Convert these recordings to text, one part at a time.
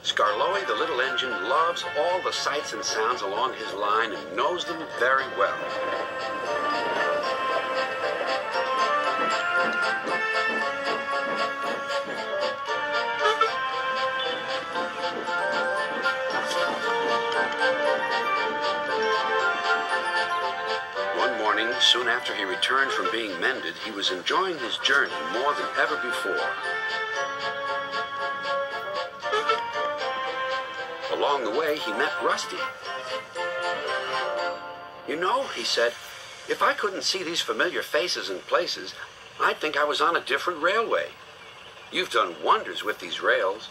Skarloey, the little engine, loves all the sights and sounds along his line and knows them very well. One morning, soon after he returned from being mended, he was enjoying his journey more than ever before. Along the way, he met Rusty. "You know," he said, "if I couldn't see these familiar faces and places, I'd think I was on a different railway. You've done wonders with these rails."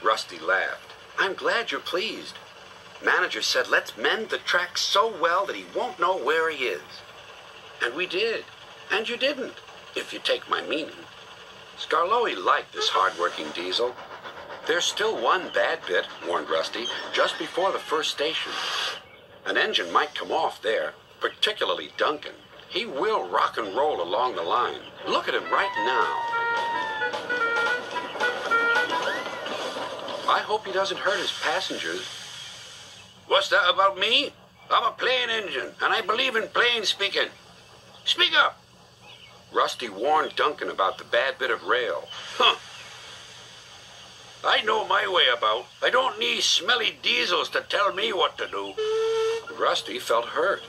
Rusty laughed. "I'm glad you're pleased. Manager said, let's mend the track so well that he won't know where he is. And we did. And you didn't, if you take my meaning." Skarloey liked this hard-working diesel. "There's still one bad bit," warned Rusty, "just before the first station. An engine might come off there, particularly Duncan. He will rock and roll along the line. Look at him right now. I hope he doesn't hurt his passengers." "What's that about me? I'm a plain engine, and I believe in plain speaking. Speak up." Rusty warned Duncan about the bad bit of rail. "Huh. I know my way about. I don't need smelly diesels to tell me what to do." Rusty felt hurt.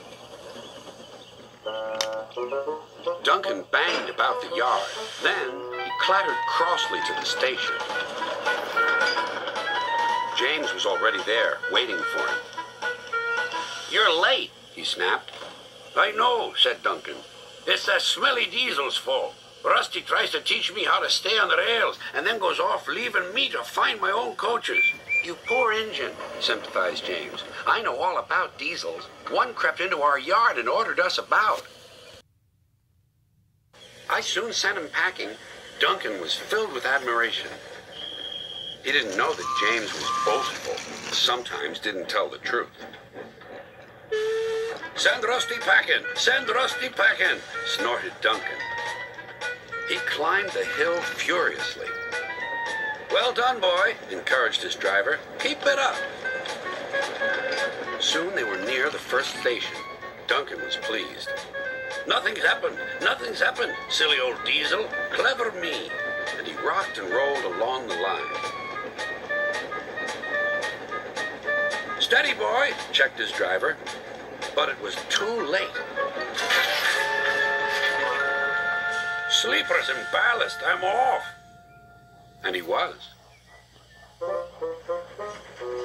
Duncan banged about the yard. Then he clattered crossly to the station. James was already there, waiting for him. "You're late," he snapped. "I know," said Duncan. "It's that smelly diesel's fault. Rusty tries to teach me how to stay on the rails and then goes off leaving me to find my own coaches." "You poor engine," sympathized James. "I know all about diesels. One crept into our yard and ordered us about. I soon sent him packing." Duncan was filled with admiration. He didn't know that James was boastful, sometimes didn't tell the truth. "Send Rusty packing! Send Rusty packing!" snorted Duncan. He climbed the hill furiously. "Well done, boy," encouraged his driver. "Keep it up." Soon they were near the first station. Duncan was pleased. "Nothing's happened. Nothing's happened, silly old diesel. Clever me." And he rocked and rolled along the line. "Steady, boy," checked his driver. But it was too late. "Sleepers and ballast, I'm off." And he was.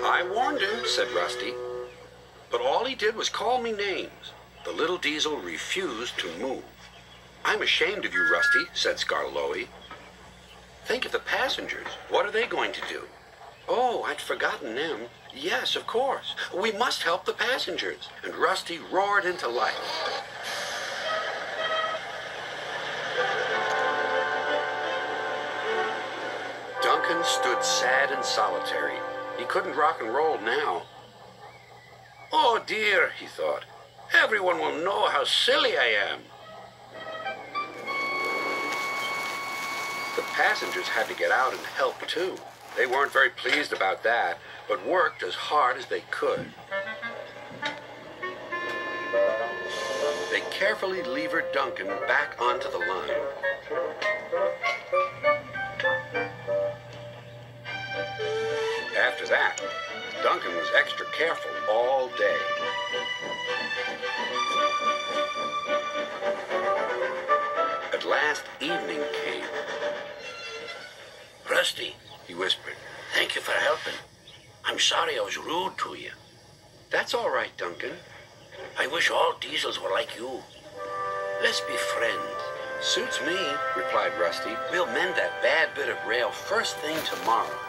"I warned him," said Rusty. "But all he did was call me names." The little diesel refused to move. "I'm ashamed of you, Rusty," said Skarloey. "Think of the passengers. What are they going to do?" "Oh, I'd forgotten them. Yes, of course. We must help the passengers." And Rusty roared into life. Duncan stood sad and solitary. He couldn't rock and roll now. "Oh dear," he thought. "Everyone will know how silly I am." The passengers had to get out and help too. They weren't very pleased about that, but worked as hard as they could. They carefully levered Duncan back onto the line. After that, Duncan was extra careful all day. At last, evening came. "Rusty," he whispered, "thank you for helping. I'm sorry I was rude to you." "That's all right, Duncan." "I wish all diesels were like you. Let's be friends." "Suits me," replied Rusty. "We'll mend that bad bit of rail first thing tomorrow."